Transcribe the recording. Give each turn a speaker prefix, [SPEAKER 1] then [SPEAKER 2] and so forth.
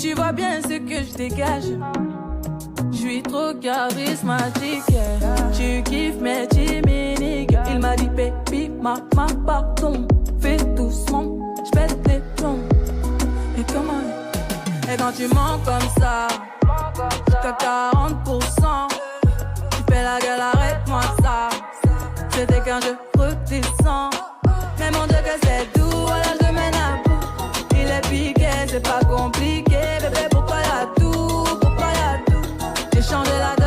[SPEAKER 1] Tu vois bien ce que je dégage. Je suis trop charismatique, yeah. Tu kiffes mes chimiques. Il m'a dit baby, maman, pardon. Fais doucement, j'pète les plombs. Et comment? Et quand tu mens comme ça, t'as 40%. Tu fais la gueule, arrête-moi ça. C'était qu'un jeu redescend. Mais mon Dieu que c'est doux, voilà je mène à bout. Il est piqué, c'est pas compliqué. Bébé, pourquoi y'a tout? Pourquoi y'a tout? J'ai changé la